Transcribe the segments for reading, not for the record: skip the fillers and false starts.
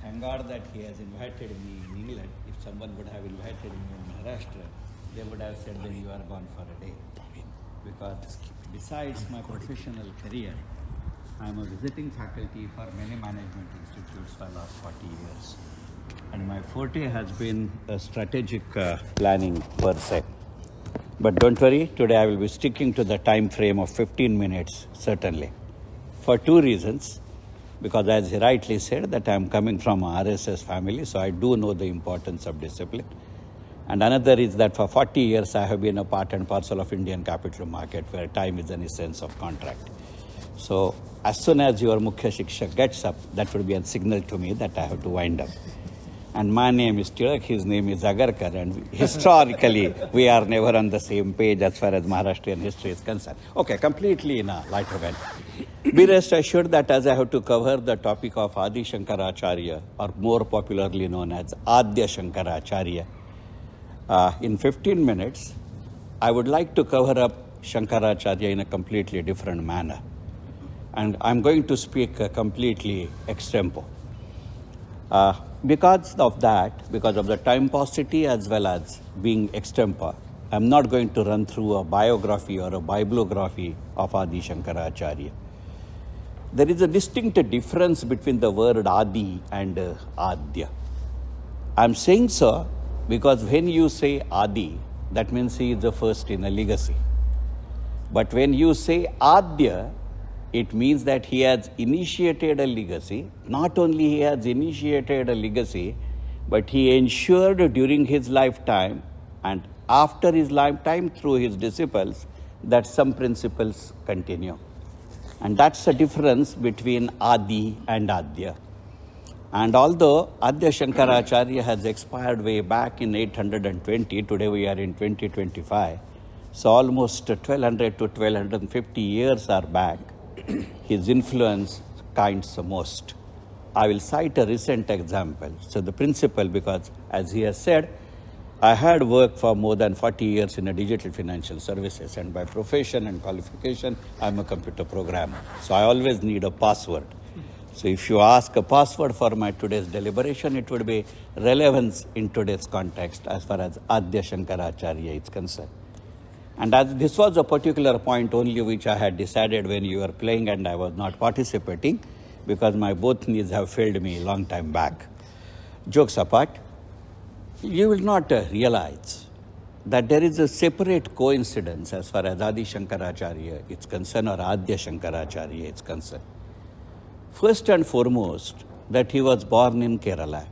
Thank God that he has invited me in England. If someone would have invited me in Maharashtra, they would have said that you are gone for a day. Because besides my professional career, I am a visiting faculty for many management institutes for the last 40 years. And my forte has been a strategic planning per se. But don't worry, today I will be sticking to the time frame of 15 minutes, certainly. For two reasons. Because as he rightly said, that I am coming from a RSS family, so I do know the importance of discipline. And another is that for 40 years I have been a part and parcel of Indian capital market, where time is an essence of contract. So as soon as your Mukhya Shikshak gets up, that would be a signal to me that I have to wind up. And my name is Tilak, his name is Agarkar, and historically we are never on the same page as far as Maharashtrian history is concerned. Okay, completely in a lighter vein. Be rest assured that as I have to cover the topic of Adi Shankararchaary, or more popularly known as Aadya Shankararchaary, in 15 minutes, I would like to cover up Shankararchaary in a completely different manner. And I'm going to speak completely extempo. Because of the time paucity as well as being extempore, I'm not going to run through a biography or a bibliography of Adi Shankararchaary. There is a distinct difference between the word Adi and Aadya. I'm saying so because when you say Adi, that means he is the first in a legacy. But when you say Aadya, it means that he has initiated a legacy. Not only he has initiated a legacy, but he ensured during his lifetime and after his lifetime through his disciples that some principles continue. And that's the difference between Adi and Aadya. And although Aadya Shankararchaary has expired way back in 820, today we are in 2025, so almost 1200 to 1250 years are back, his influence counts the most. I will cite a recent example. So the principle, because as he has said, I had worked for more than 40 years in a digital financial services, and by profession and qualification, I'm a computer programmer. So I always need a password. So if you ask a password for my today's deliberation, it would be relevance in today's context as far as Aadya Shankararchaary is concerned. And as this was a particular point only which I had decided when you were playing and I was not participating because my both knees have failed me a long time back. Jokes apart, you will not realize that there is a separate coincidence as far as Adi Shankararchaary is concerned or Aadya Shankararchaary is concerned. First and foremost, that he was born in Kerala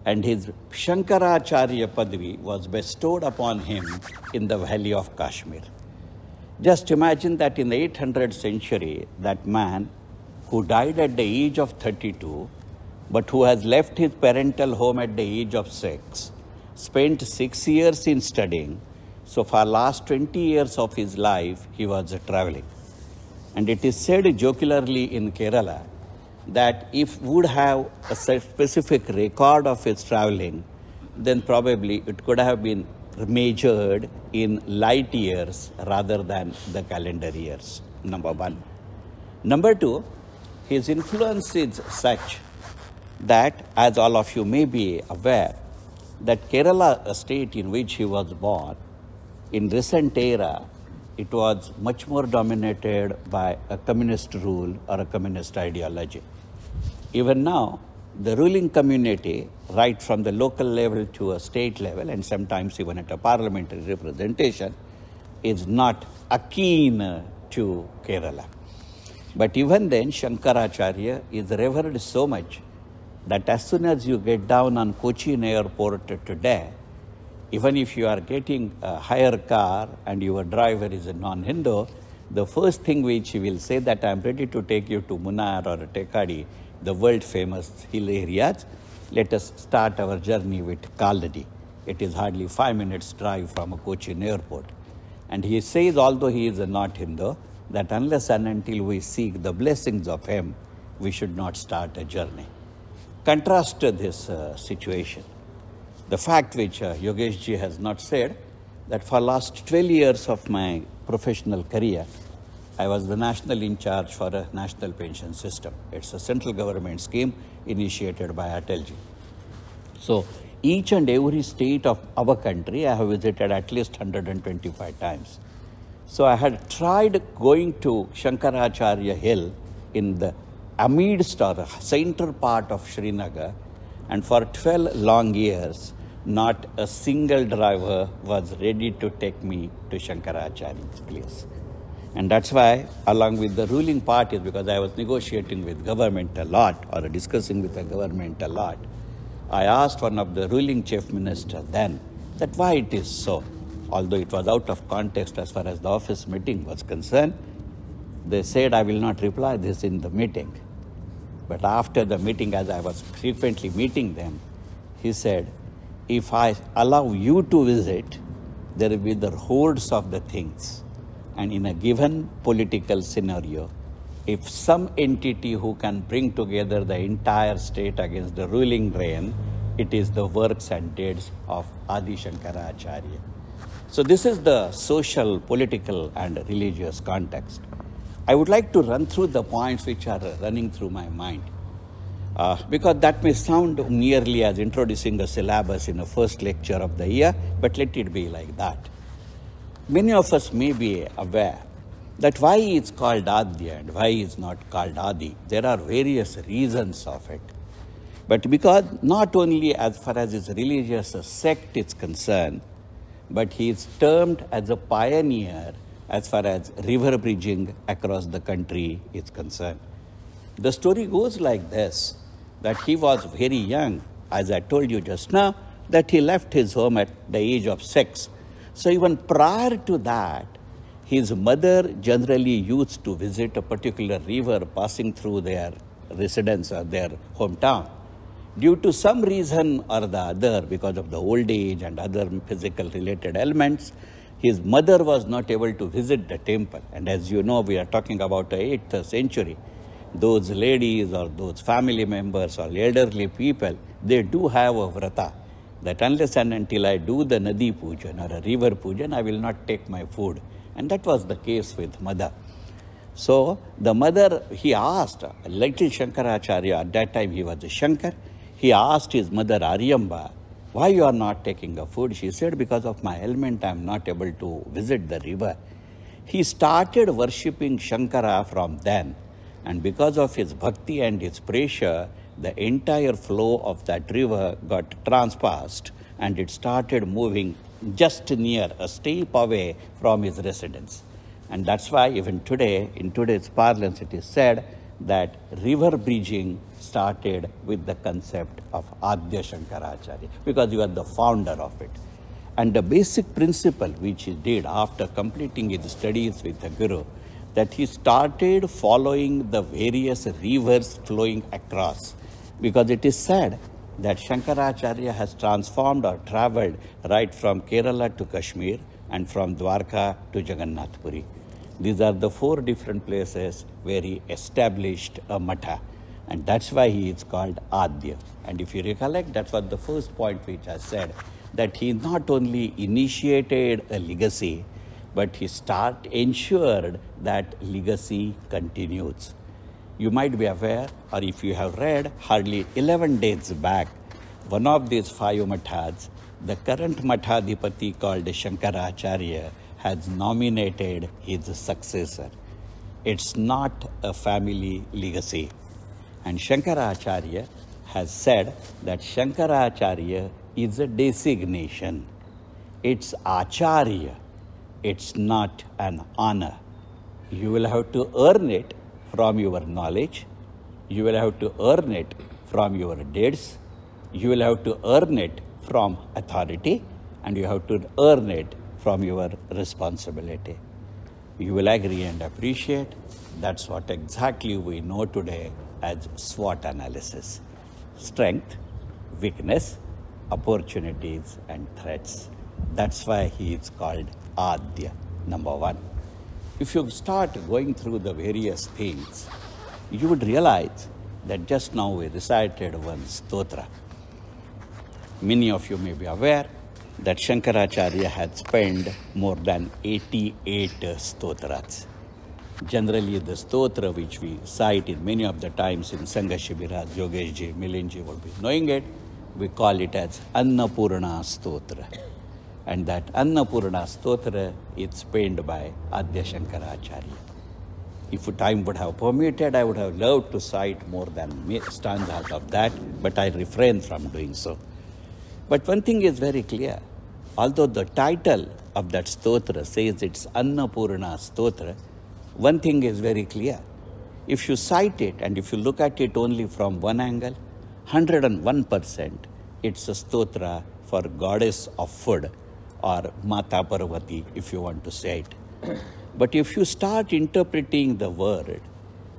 and his Shankararchaary Padvi was bestowed upon him in the valley of Kashmir. Just imagine that in the 800th century, that man who died at the age of 32, but who has left his parental home at the age of 6, spent 6 years in studying. So for last 20 years of his life, he was traveling. And it is said jocularly in Kerala that if would have a specific record of his traveling, then probably it could have been measured in light years rather than the calendar years, number one. Number two, his influence is such that, as all of you may be aware, that Kerala, a state in which he was born, in recent era, it was much more dominated by a communist rule or a communist ideology. Even now, the ruling community, right from the local level to a state level, and sometimes even at a parliamentary representation, is not akin to Kerala. But even then, Shankararchaary is revered so much that as soon as you get down on Cochin airport today, even if you are getting a hire car and your driver is a non-Hindu, the first thing which he will say that I am ready to take you to Munnar or Tekadi, the world famous hill areas. Let us start our journey with Kaladi. It is hardly 5 minutes drive from a Cochin airport. And he says, although he is a not Hindu, that unless and until we seek the blessings of him, we should not start a journey. Contrast this situation. The fact which Yogesh ji has not said, that for last 12 years of my professional career, I was the national in charge for a national pension system. It's a central government scheme initiated by Atalji. So each and every state of our country I have visited at least 125 times. So I had tried going to Shankararchaary hill in the amidst or the center part of Srinagar, and for 12 long years, not a single driver was ready to take me to Shankararchaary's place. And that's why, along with the ruling parties, because I was negotiating with government a lot or discussing with the government a lot, I asked one of the ruling chief ministers then that why it is so. Although it was out of context as far as the office meeting was concerned, they said I will not reply this in the meeting. But after the meeting, as I was frequently meeting them, he said, if I allow you to visit, there will be the hordes of the things. And in a given political scenario, if some entity who can bring together the entire state against the ruling reign, it is the works and deeds of Adi Shankararchaary. So this is the social, political and religious context. I would like to run through the points which are running through my mind. Because that may sound nearly as introducing a syllabus in the first lecture of the year, but let it be like that. Many of us may be aware that why it's called Aadya and why it's not called Adi. There are various reasons of it. But because not only as far as his religious sect is concerned, but he is termed as a pioneer as far as river bridging across the country is concerned. The story goes like this, that he was very young, as I told you just now, that he left his home at the age of 6. So even prior to that, his mother generally used to visit a particular river passing through their residence or their hometown. Due to some reason or the other, because of the old age and other physical related elements, his mother was not able to visit the temple. And as you know, we are talking about the 8th century. Those ladies or those family members or elderly people, they do have a vrata, that unless and until I do the Nadi Pujan or a river Pujan, I will not take my food. And that was the case with mother. So the mother, he asked, little Shankararchaary, at that time he was a Shankar, he asked his mother Aryamba, why you are not taking a food? She said, because of my ailment, I am not able to visit the river. He started worshipping Shankara from then. And because of his bhakti and his pressure, the entire flow of that river got transpassed and it started moving just near, a step away from his residence. And that's why even today, in today's parlance, it is said that river bridging started with the concept of Aadya Shankararchaary, because you are the founder of it. And the basic principle which he did after completing his studies with the Guru, that he started following the various rivers flowing across, because it is said that Shankararchaary has transformed or traveled right from Kerala to Kashmir and from Dwarka to Jagannath Puri. These are the 4 different places where he established a matha, and that's why he is called Aadya. And if you recollect, that was the first point which I said, that he not only initiated a legacy, but he ensured that legacy continues. You might be aware, or if you have read, hardly 11 days back, one of these 5 mathas, the current mathadipati called Shankararchaary, has nominated his successor. It's not a family legacy. And Shankararchaary has said that Shankararchaary is a designation. It's Acharya. It's not an honor. You will have to earn it from your knowledge. You will have to earn it from your deeds. You will have to earn it from authority. And you have to earn it from your responsibility. You will agree and appreciate that's what exactly we know today as SWOT analysis. Strength, weakness, opportunities and threats. That's why he is called Aadya, number 1. If you start going through the various things, you would realize that just now we recited one stotra. Many of you may be aware that Shankararchaary had spent more than 88 stotras. Generally, the stotra which we cite in many of the times in Sangha Shibiras, Yogeshji, Milinji will be knowing it, we call it as Annapurna Stotra. And that Annapurna Stotra is penned by Aadya Shankararchaary. If time would have permitted, I would have loved to cite more than stanzas of that, but I refrain from doing so. But one thing is very clear. Although the title of that stotra says it's Annapurna Stotra, one thing is very clear. If you cite it and if you look at it only from one angle, 101% it's a stotra for goddess of food, or Mata Parvati, if you want to say it. But if you start interpreting the word,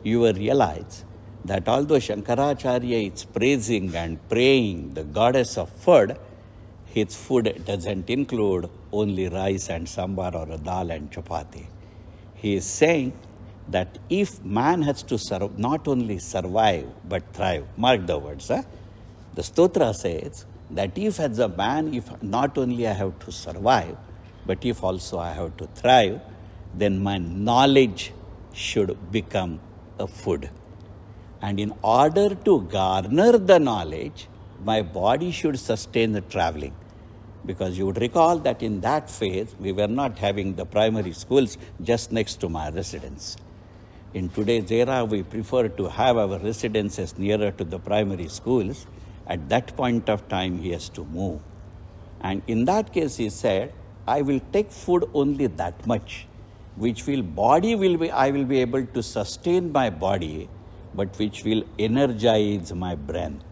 you will realize that although Shankararchaarya is praising and praying the goddess of food, his food doesn't include only rice and sambar or a dal and chapati. He is saying that if man has to not only survive but thrive, mark the words, the stotra says that if as a man, if not only I have to survive, but if also I have to thrive, then my knowledge should become a food. And in order to garner the knowledge, my body should sustain the traveling. Because you would recall that in that phase, we were not having the primary schools just next to my residence. In today's era, we prefer to have our residences nearer to the primary schools. At that point of time, he has to move. And in that case, he said, I will take food only that much, which I will be able to sustain my body, but which will energize my brain.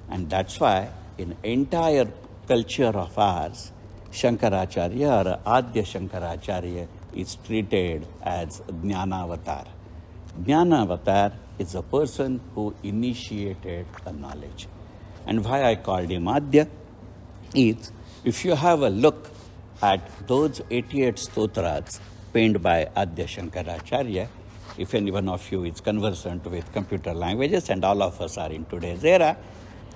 And that's why in entire culture of ours, Shankararchaarya or Aadya Shankararchaarya is treated as Jnanavatar. Jnanavatar is a person who initiated a knowledge. And why I called him Aadya is, if you have a look at those 88 stotras penned by Aadya Shankararchaarya, if any one of you is conversant with computer languages, and all of us are in today's era,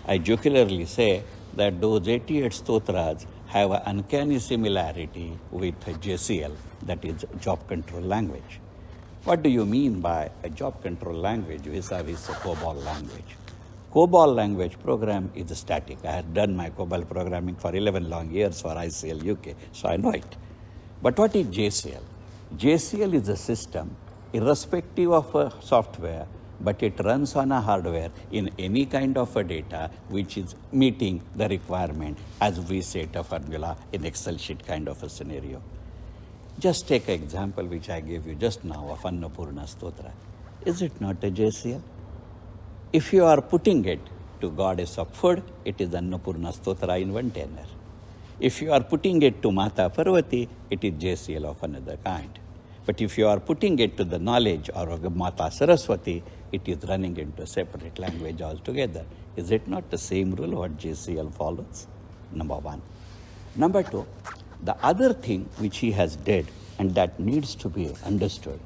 I jocularly say that those 88 stotras have an uncanny similarity with JCL, that is job control language. What do you mean by a job control language vis-a-vis a COBOL language? COBOL language program is static. I have done my COBOL programming for 11 long years for ICL UK, so I know it. But what is JCL? JCL is a system, irrespective of a software, but it runs on a hardware in any kind of a data which is meeting the requirement as we set a formula in Excel sheet kind of a scenario. Just take an example which I gave you just now of Annapurna Stotra. Is it not a JCL? If you are putting it to goddess of food, it is Annapurna Stotra in one tenor. If you are putting it to Mata Parvati, it is JCL of another kind. But if you are putting it to the knowledge or Mata Saraswati, it is running into a separate language altogether. Is it not the same rule what JCL follows? Number one. Number two, the other thing which he has did, and that needs to be understood,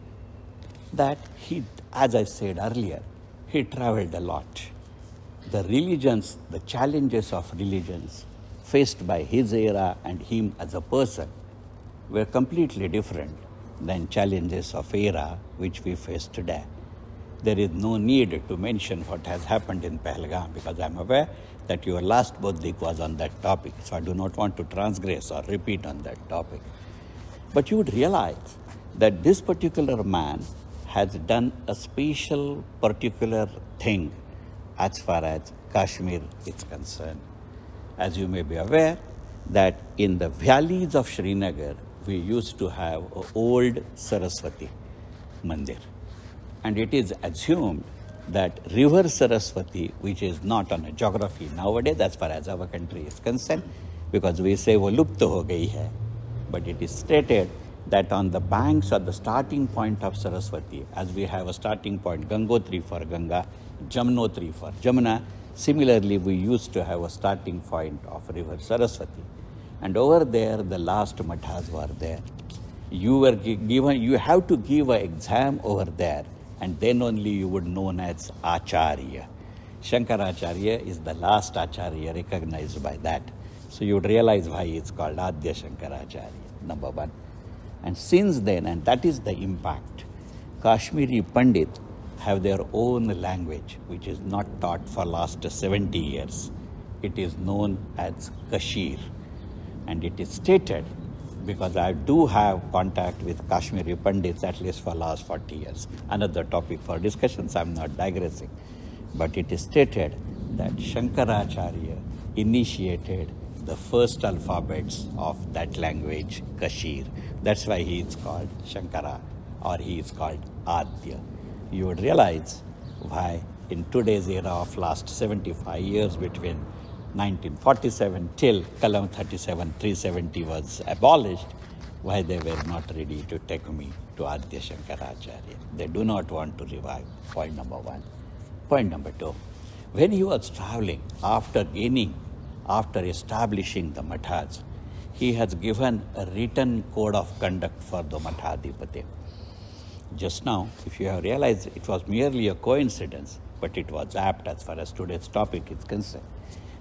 that he, as I said earlier, he traveled a lot. The religions, the challenges of religions faced by his era and him as a person were completely different than challenges of era which we face today. There is no need to mention what has happened in Pahalgam, because I am aware that your last Bodhik was on that topic, so I do not want to transgress or repeat on that topic. But you would realize that this particular man has done a special particular thing as far as Kashmir is concerned. As you may be aware, that in the valleys of Srinagar, we used to have an old Saraswati Mandir. And it is assumed that river Saraswati, which is not on a geography nowadays as far as our country is concerned, because we say wo lupta ho gayi hai, but it is stated that on the banks or the starting point of Saraswati, as we have a starting point Gangotri for Ganga, Jamnotri for Jamuna, similarly we used to have a starting point of river Saraswati. And over there the last mathas were there. You were given, you have to give an exam over there, and then only you would known as Acharya. Shankararchaarya is the last Acharya recognized by that. So you would realize why it's called Aadya Shankararchaarya, number one. And since then, and that is the impact, Kashmiri Pandit have their own language, which is not taught for last 70 years. It is known as Kashir. And it is stated, because I do have contact with Kashmiri Pandits at least for last 40 years. Another topic for discussions, I'm not digressing. But it is stated that Shankararchaary initiated the first alphabets of that language, Kashir. That's why he is called Shankara, or he is called Aadya. You would realize why in today's era of last 75 years between 1947 till Kalam 37, 370 was abolished, why they were not ready to take me to Aadya Shankararchaary. They do not want to revive. Point number one. Point number two. When he was traveling, after establishing the mathas, he has given a written code of conduct for the Mathadipati. Just now, if you have realized, it was merely a coincidence, but it was apt as far as today's topic is concerned.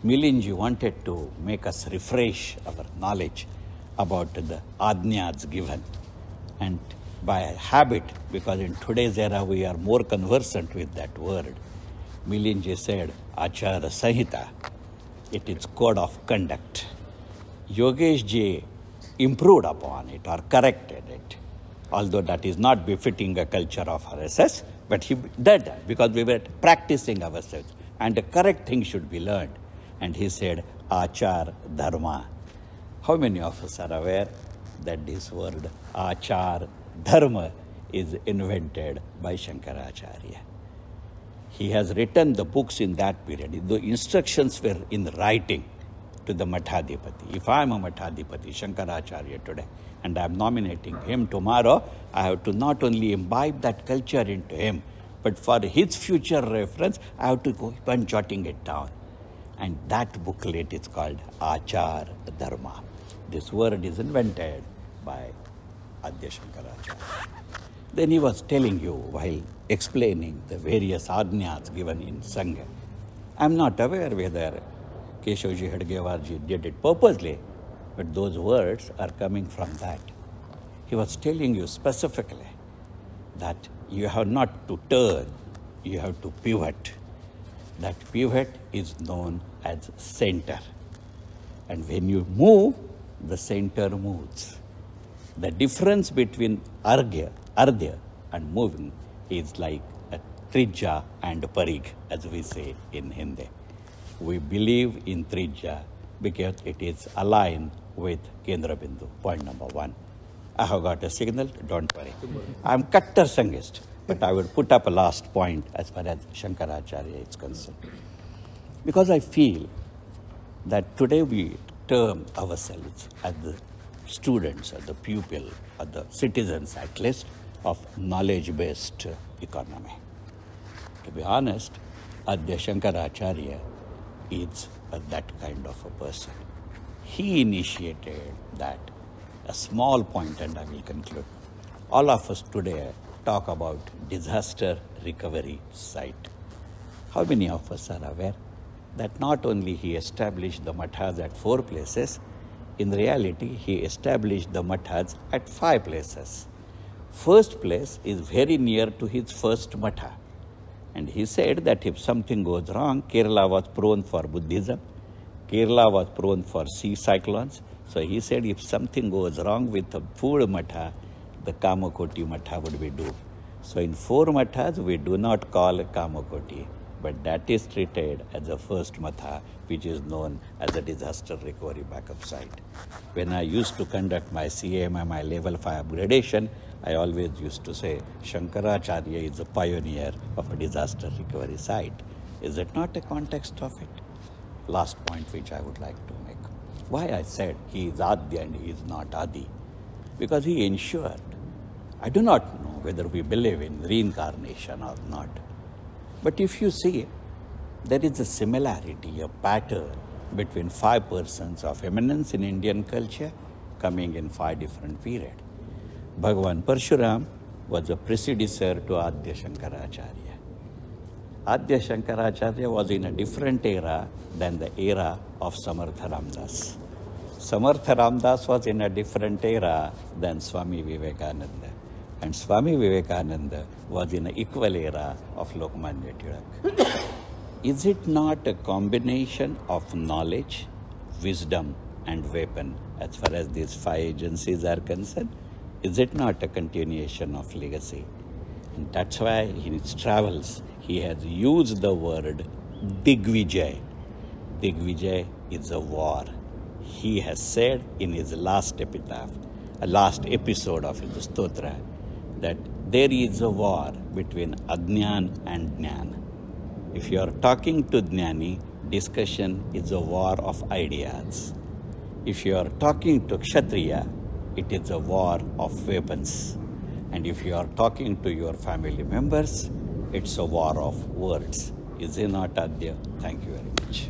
Milinji wanted to make us refresh our knowledge about the Ajnas given. And by habit, because in today's era we are more conversant with that word, Milinji said, Achara Sahita, it is code of conduct. Yogesh ji improved upon it or corrected it, although that is not befitting a culture of RSS, but he did that because we were practicing ourselves and the correct thing should be learned. And he said, Achar Dharma. How many of us are aware that this word Achar Dharma is invented by Shankararchaary? He has written the books in that period. The instructions were in writing to the Mathadipati. If I am a Mathadipati, Shankararchaary today, and I am nominating him tomorrow, I have to not only imbibe that culture into him, but for his future reference, I have to go on jotting it down. And that booklet is called Achar Dharma. This word is invented by Aadya Shankararchaary. Then he was telling you while explaining the various Ajnas given in Sangha. I am not aware whether Keshavji Hedgewarji did it purposely, but those words are coming from that. He was telling you specifically that you have not to turn, you have to pivot. That pivot is known as center. And when you move, the center moves. The difference between Ardhya and moving is like a Trija and Parig, as we say in Hindi. We believe in Trija because it is aligned with Kendra Bindu. Point number one. I have got a signal, don't worry. I am Kattar Sangist, but I will put up a last point as far as Shankararchaary is concerned. Because I feel that today we term ourselves as the students, as the pupil, as the citizens at least of knowledge-based economy. To be honest, Aadya Shankararchaary is that kind of a person. He initiated that. A small point and I will conclude. All of us today talk about disaster recovery site. How many of us are aware that not only he established the mathas at 4 places, in reality he established the mathas at 5 places. First place is very near to his first matha. And he said that if something goes wrong, Kerala was prone for Buddhism, Kerala was prone for sea cyclones. So he said if something goes wrong with the food matha, the Kamakoti matha would be due. So in 4 mathas, we do not call Kamakoti, but that is treated as a first matha, which is known as a disaster recovery backup site. When I used to conduct my CAM, my level 5 upgradation, I always used to say, Shankararchaary is a pioneer of a disaster recovery site. Is it not a context of it? Last point which I would like to make. Why I said he is Aadya and he is not Adi? Because he ensured. I do not know whether we believe in reincarnation or not. But if you see, there is a similarity, a pattern between 5 persons of eminence in Indian culture coming in 5 different periods. Bhagavan Parshuram was a predecessor to Aadya Shankararchaary. Aadya Shankararchaary was in a different era than the era of Samartha Ramdas. Samartha Ramdas was in a different era than Swami Vivekananda. And Swami Vivekananda was in an equal era of Lokmanya Tilak. Is it not a combination of knowledge, wisdom, and weapon as far as these 5 agencies are concerned? Is it not a continuation of legacy? And that's why in his travels he has used the word Digvijay. Digvijay is a war. He has said in his last episode of his stotra, that there is a war between Ajnan and Jnana. If you are talking to Jnani, discussion is a war of ideas. If you are talking to Kshatriya, it is a war of weapons. And if you are talking to your family members, it's a war of words. Is it not, Aadya? Thank you very much.